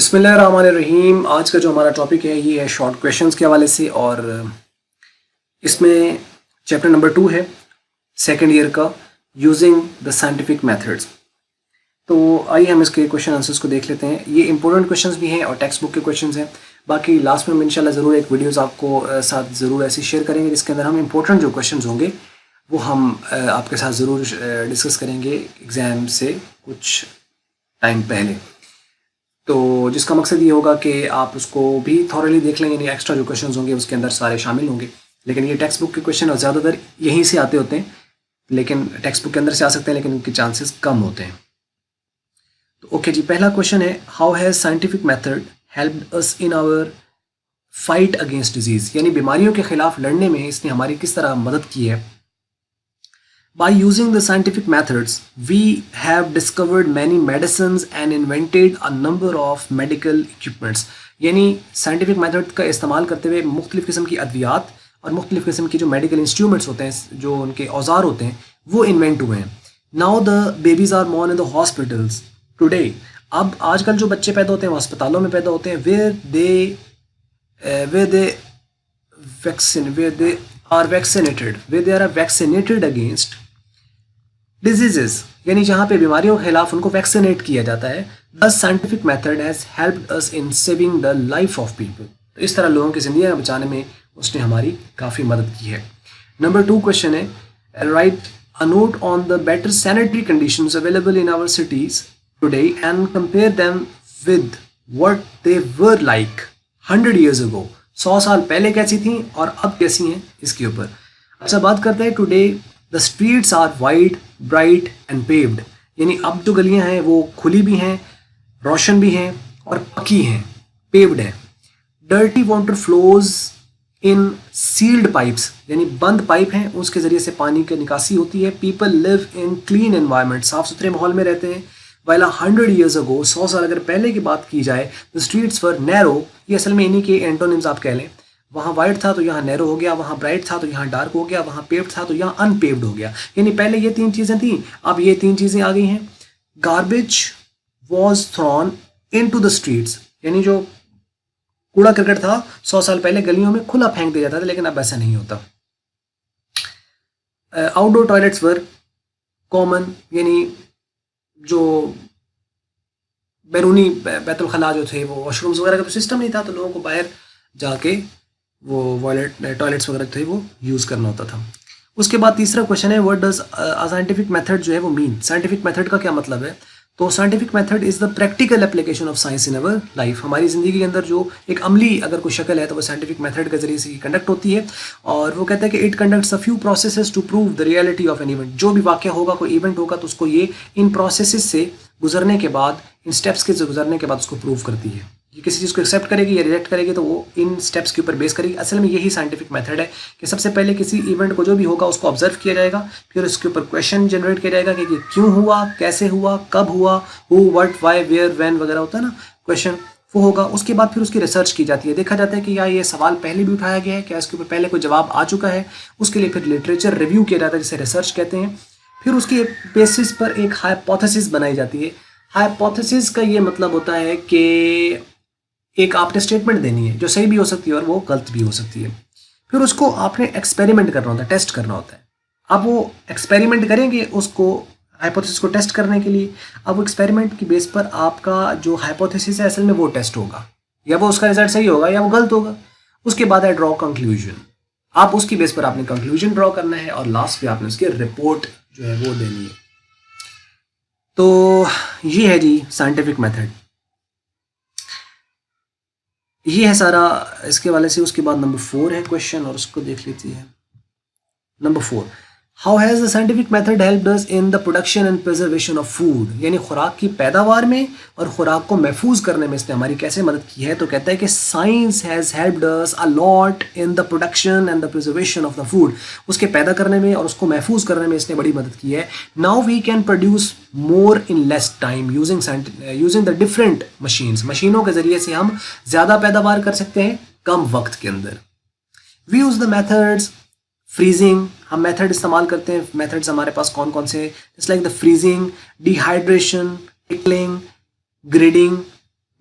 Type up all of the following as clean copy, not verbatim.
बिस्मिल्लाहिर्रहमानिर्रहीम। आज का जो हमारा टॉपिक है ये है शॉर्ट क्वेश्चंस के हवाले से, और इसमें चैप्टर नंबर 2 है सेकेंड ईयर का, यूजिंग द साइंटिफिक मेथड्स। तो आइए हम इसके क्वेश्चन आंसर्स को देख लेते हैं। ये इंपॉर्टेंट क्वेश्चंस भी हैं और टेक्स्ट बुक के क्वेश्चंस हैं। बाकी लास्ट में हम इंशाल्लाह ज़रूर एक वीडियोस आपको साथ ज़रूर ऐसी शेयर करेंगे जिसके अंदर हम इंपॉर्टेंट जो क्वेश्चंस होंगे वो हम आपके साथ ज़रूर डिस्कस करेंगे एग्ज़ाम से कुछ टाइम पहले। तो जिसका मकसद ये होगा कि आप उसको भी थॉरली देख लेंगे, यानी एक्स्ट्रा जो क्वेश्चंस होंगे उसके अंदर सारे शामिल होंगे। लेकिन ये टेक्स्ट बुक के क्वेश्चन और ज़्यादातर यहीं से आते होते हैं, लेकिन टेक्स्ट बुक के अंदर से आ सकते हैं, लेकिन उनके चांसेस कम होते हैं। तो ओके जी, पहला क्वेश्चन है, how has scientific method helped us in our fight against disease, यानी बीमारियों के खिलाफ लड़ने में इसने हमारी किस तरह मदद की है। By using the scientific methods, we have discovered many medicines and invented a number of medical equipments. यानी साइंटिफिक मेथड का इस्तेमाल करते हुए मुख्तलिफ़ किस्म की अद्वियात और मुख्तलिफ़ किस्म की जो मेडिकल इंस्ट्रूमेंट्स होते हैं, जो उनके औजार होते हैं, वो इन्वेंट हुए हैं। Now the babies are born in the hospitals today. अब आजकल जो बच्चे पैदा होते हैं वो अस्पतालों में पैदा होते हैं, where they are vaccinated against diseases, यानी जहाँ पे बीमारियों के खिलाफ उनको वैक्सीनेट किया जाता है। Thus scientific method has helped us in saving the life of people. तो इस तरह लोगों की ज़िंदगी बचाने में उसने हमारी काफ़ी मदद की है। नंबर 2 क्वेश्चन है, right a note on the better sanitary conditions available in our cities today and compare them with what they were like 100 years ago. 100 साल पहले कैसी थी और अब कैसी हैं, इसके ऊपर। अच्छा, बात करते हैं today the streets are wide, bright and paved, यानी अब जो गलियां हैं वो खुली भी हैं, रोशन भी हैं और पक्की हैं, पेव्ड हैं। Dirty water flows in sealed pipes, यानी बंद पाइप हैं, उसके ज़रिए से पानी की निकासी होती है। People live in clean environment, साफ़ सुथरे माहौल में रहते हैं। वाइल 100 years ago, 100 साल अगर पहले की बात की जाए, द स्ट्रीट्स वर नैरो, ये असल में इन्हीं के एंटोनिम्स आप कह लें। वहाँ वाइड था तो यहाँ नैरो हो गया, वहाँ ब्राइट था तो यहाँ डार्क हो गया, वहाँ पेव्ड था तो यहाँ अनपेव्ड हो गया। यानी पहले ये 3 चीज़ें थी, अब ये 3 चीज़ें आ गई हैं। Garbage was thrown into the streets, यानी जो कूड़ा करकट था 100 साल पहले गलियों में खुला फेंक दिया जाता था, लेकिन अब ऐसा नहीं होता। आउटडोर टॉयलेट्स वर कॉमन, यानी जो बैरूनी बैतुल खला जो थे, वो वॉशरूम्स वगैरह का तो सिस्टम नहीं था, तो लोगों को बाहर जाके वो टॉयलेट्स वगैरह थे वो यूज़ करना होता था। उसके बाद तीसरा क्वेश्चन है, व्हाट डज साइंटिफिक मेथड जो है वो मीन, साइंटिफिक मेथड का क्या मतलब है। तो scientific method is the practical application of science in our life, हमारी ज़िंदगी के अंदर जो एक अमली अगर कोई शक्ल है तो वो साइंटिफिक मेथड के ज़रिए से कंडक्ट होती है। और वो कहता है कि it conducts a few processes to prove the reality of an event, जो भी वाक़या होगा, कोई इवेंट होगा, तो उसको ये इन प्रोसेसेस से गुजरने के बाद, इन स्टेप्स के गुजरने के बाद उसको प्रूव करती है। ये किसी चीज़ को एक्सेप्ट करेगी या रिजेक्ट करेगी तो वो इन स्टेप्स के ऊपर बेस करेगी। असल में यही साइंटिफिक मेथड है कि सबसे पहले किसी इवेंट को जो भी होगा उसको ऑब्जर्व किया जाएगा, फिर उसके ऊपर क्वेश्चन जनरेट किया जाएगा कि क्यों हुआ, कैसे हुआ, कब हुआ, who, what, why, where, when वगैरह होता है ना क्वेश्चन, वो होगा। उसके बाद फिर उसकी रिसर्च की जाती है, देखा जाता है कि या ये सवाल पहले भी उठाया गया है, क्या इसके ऊपर पहले कोई जवाब आ चुका है। उसके लिए फिर लिटरेचर रिव्यू किया जाता है, जिसे रिसर्च कहते हैं। फिर उसके बेसिस पर एक हाइपोथेसिस बनाई जाती है। हाइपोथेसिस का ये मतलब होता है कि एक आपने स्टेटमेंट देनी है जो सही भी हो सकती है और वो गलत भी हो सकती है। फिर उसको आपने एक्सपेरिमेंट करना होता है, टेस्ट करना होता है। अब वो एक्सपेरिमेंट करेंगे उसको, हाइपोथेसिस को टेस्ट करने के लिए। अब वो एक्सपेरिमेंट की बेस पर आपका जो हाइपोथेसिस है असल में वो टेस्ट होगा, या वो उसका रिजल्ट सही होगा या वो गलत होगा। उसके बाद है ड्रॉ कंक्लूजन, आप उसकी बेस पर आपने कंक्लूजन ड्रॉ करना है और लास्ट पे आपने उसकी रिपोर्ट जो है वो देनी है। तो ये है जी साइंटिफिक मेथड, ये है सारा इसके वाले से। उसके बाद नंबर 4 है क्वेश्चन, और उसको देख लेते हैं। Number 4, how has the scientific method helped us in the production and preservation of food, यानी खुराक की पैदावार में और खुराक को महफूज करने में इसने हमारी कैसे मदद की है। तो कहता है कि science has helped us a lot in the production and the preservation of the food, उसके पैदा करने में और उसको महफूज करने में इसने बड़ी मदद की है। Now we can produce more in less time using the different machines, मशीनों के ज़रिए से हम ज़्यादा पैदावार कर सकते हैं कम वक्त के अंदर। We use the methods freezing, हम मेथड इस्तेमाल करते हैं। मेथड्स हमारे पास कौन कौन से, just like the freezing, dehydration, pickling, grading,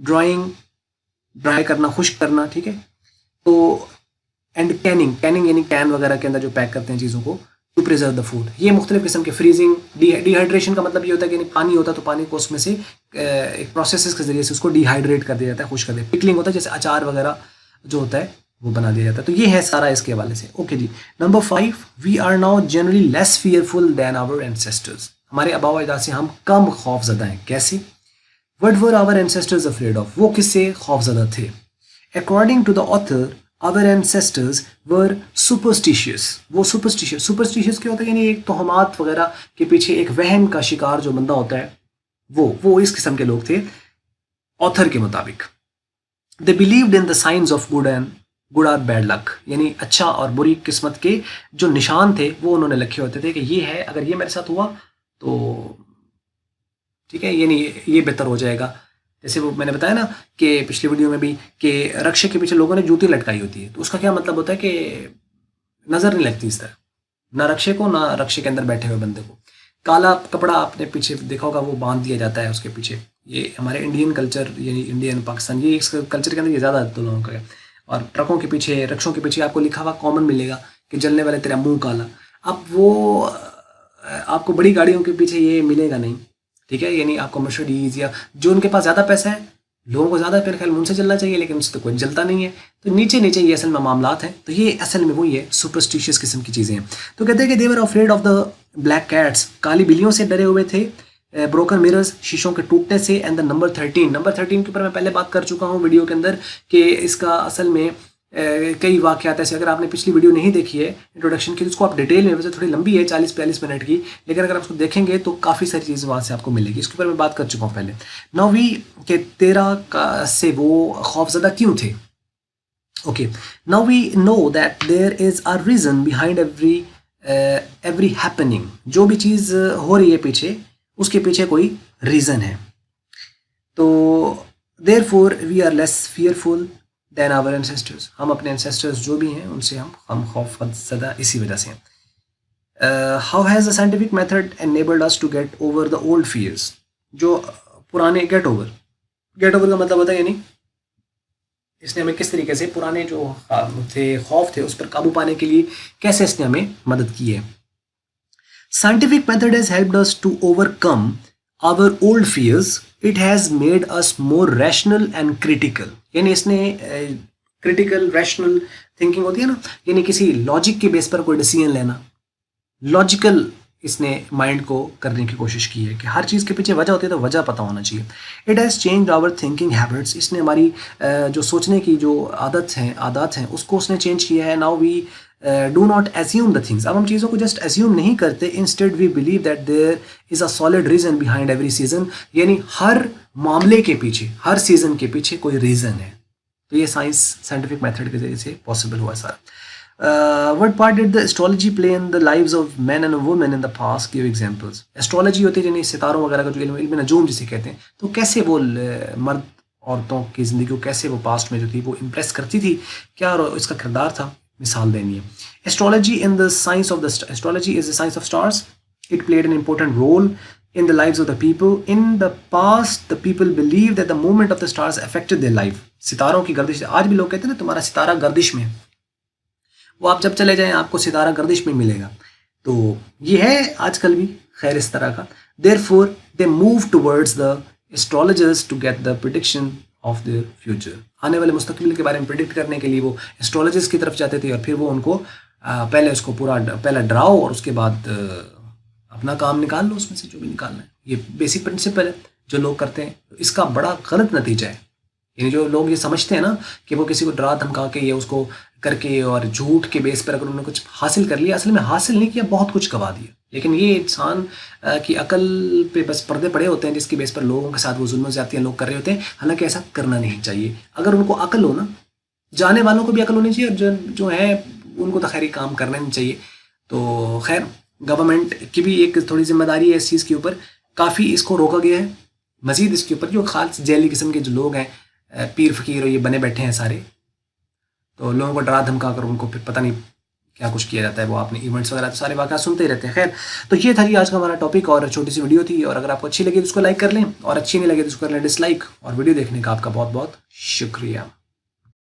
drying, dry करना, खुश्क करना, ठीक है। तो एंड कैनिंग यानी कैन वगैरह के अंदर जो पैक करते हैं चीज़ों को, टू प्रिजर्व द फूड। ये मुख्तलिफ किस्म के फ्रीजिंग, डिहाइड्रेशन का मतलब ये होता है कि यानी पानी होता है तो पानी को उसमें से एक प्रोसेस के जरिए से उसको डिहाइड्रेट कर दिया जाता है, खुश कर दिया। पिकलिंग होता है, जैसे अचार वगैरह जो होता है वो बना दिया जाता है। तो ये है सारा इसके हवाले से। ओके जी। Number 5, we are now generally less fearful than our ancestors. हमारे आबा अजदाद से हम कम खौफजदा हैं। कैसे? What were our ancestors afraid of? वो किससे खौफजदा थे? According to the author, our ancestors were superstitious. वो सुपरस्टिशियस क्या होता है? यानी एक तोहमात वगैरह के पीछे एक वहम का शिकार जो बंदा होता है, वो इस किस्म के लोग थे ऑथर के मुताबिक। They believed in the science of good और बैड लक, यानी अच्छा और बुरी किस्मत के जो निशान थे वो उन्होंने लिखे होते थे कि ये है, अगर ये मेरे साथ हुआ तो ठीक है, यानी ये बेहतर हो जाएगा। जैसे वो मैंने बताया ना कि पिछली वीडियो में भी कि रक्षे के पीछे लोगों ने जूती लटकाई होती है, तो उसका क्या मतलब होता है कि नज़र नहीं लगती इस तरह, ना रक्षे को ना रक्षे के अंदर बैठे हुए बंदे को। काला कपड़ा आपने पीछे देखा होगा, वो बांध दिया जाता है उसके पीछे। ये हमारे इंडियन कल्चर यानी इंडियन पाकिस्तान, ये इस कल्चर के अंदर ये ज़्यादा तो लोगों का है। और ट्रकों के पीछे, रक्षों के पीछे आपको लिखा हुआ कॉमन मिलेगा कि जलने वाले तेरा मुंह काला। अब वो आपको बड़ी गाड़ियों के पीछे ये मिलेगा नहीं, ठीक है। यानी आपको मर्सिडीज या जो उनके पास ज़्यादा पैसा है, लोगों को ज़्यादा मेरे ख्याल उनसे चलना चाहिए, लेकिन उनसे तो कोई जलता नहीं है। तो नीचे नीचे ये असल में मामलात हैं। तो ये असल में वही है, सुपरस्टिशियस किस्म की चीज़ें हैं। तो कहते हैं कि they were afraid of the black cats, काली बिल्लियों से डरे हुए थे। ब्रोकन मिरर्स, शीशों के टूटने से। एंड द नंबर 13 के ऊपर मैं पहले बात कर चुका हूँ वीडियो के अंदर कि इसका असल में कई वाक़यात ऐसे, अगर आपने पिछली वीडियो नहीं देखी है इंट्रोडक्शन की, उसको आप डिटेल में, वैसे थोड़ी लंबी है 40-42 मिनट की, लेकिन अगर आप उसको देखेंगे तो काफ़ी सारी चीज़ें वहाँ से आपको मिलेगी। इसके ऊपर मैं बात कर चुका हूँ पहले। नाउ वी के 13 का से वो खौफजदा क्यों थे? Okay, now we know that there is a reason behind every happening. जो भी चीज़ हो रही है पीछे, उसके पीछे कोई रीज़न है। तो therefore we are less fearful than our ancestors. हम अपने एंसेस्टर्स जो भी हैं उनसे हम खौफज़दा इसी वजह से हैं। How has the scientific method enabled us to get over the old fears? जो पुराने गेट ओवर का मतलब होता है यानी इसने हमें किस तरीके से पुराने जो थे खौफ थे उस पर काबू पाने के लिए कैसे इसने हमें मदद की है। Scientific method has helped us to overcome our old fears. It has made us more rational and critical. यानी इसने क्रिटिकल रैशनल थिंकिंग होती है ना, यानी किसी लॉजिक के बेस पर कोई डिसीजन लेना, लॉजिकल इसने माइंड को करने की कोशिश की है कि हर चीज़ के पीछे वजह होती है तो वजह पता होना चाहिए। It has change our thinking habits. इसने हमारी जो सोचने की जो आदत हैं उसको उसने चेंज किया है। Now we do not assume the things. अब हम चीज़ों को जस्ट एज्यूम नहीं करते, instead we believe that there is a solid reason behind every season. यानी हर मामले के पीछे, हर सीज़न के पीछे कोई रीज़न है। तो ये साइंटिफिक मेथड के जरिए से पॉसिबल हुआ सारा। What part did the astrology play in the lives of men and women in the past? Give examples. Astrology होती है यानी सितारों वगैरह का जो इल्म नजूम जिसे कहते हैं, तो कैसे वो मर्द औरतों की ज़िंदगी को कैसे वो पास्ट में जो थी वो इम्प्रेस करती थी, क्या इसका किरदार था, मिसाल देनी है। Astrology in the science of the astrology is the science of stars. It played an important role in the lives of the people. In the past, the people believed that the movement of the stars affected their life. सितारों की गर्दिश, आज भी लोग कहते हैं ना तुम्हारा सितारा गर्दिश में, वो आप जब चले जाएं आपको सितारा गर्दिश में मिलेगा। तो ये है आजकल भी खैर इस तरह का। Therefore, they move towards the astrologers to get the prediction of their future. आने वाले मुस्तकबिल के बारे में प्रिडिक्ट करने के लिए वो एस्ट्रोलॉजर्स की तरफ जाते थे और फिर वो उनको पहले उसको पहले डराओ और उसके बाद अपना काम निकाल लो उसमें से जो भी निकालना है। ये बेसिक प्रिंसिपल है जो लोग करते हैं। इसका बड़ा गलत नतीजा है। यानी जो लोग ये समझते हैं ना कि वो किसी को डरा धमका के या उसको करके और झूठ के बेस पर अगर उन्होंने कुछ हासिल कर लिया, असल में हासिल नहीं किया, बहुत कुछ गवा दिया। लेकिन ये इंसान की अकल पे बस पर्दे पड़े होते हैं जिसकी बेस पर लोगों के साथ वो जुल्म ज़्यादतियाँ लोग कर रहे होते हैं। हालांकि ऐसा करना नहीं चाहिए। अगर उनको अकल हो ना, जाने वालों को भी अकल होनी चाहिए और जो है उनको तो खैर काम करना नहीं चाहिए। तो खैर गवर्नमेंट की भी एक थोड़ी जिम्मेदारी है इस चीज़ के ऊपर। काफ़ी इसको रोका गया है। मज़ीद इसके ऊपर जो खास जैली किस्म के जो लोग हैं, पीर फकीर ये बने बैठे हैं सारे, तो लोगों को डरा धमका कर उनको फिर पता नहीं क्या कुछ किया जाता है, वो आपने इवेंट्स वगैरह तो सारे वाक़या सुनते ही रहते हैं। खैर, तो ये था जी आज का हमारा टॉपिक और छोटी सी वीडियो थी, और अगर आपको अच्छी लगी तो उसको लाइक कर लें, और अच्छी नहीं लगी तो उसको कर लें डिसलाइक, और वीडियो देखने का आपका बहुत बहुत शुक्रिया।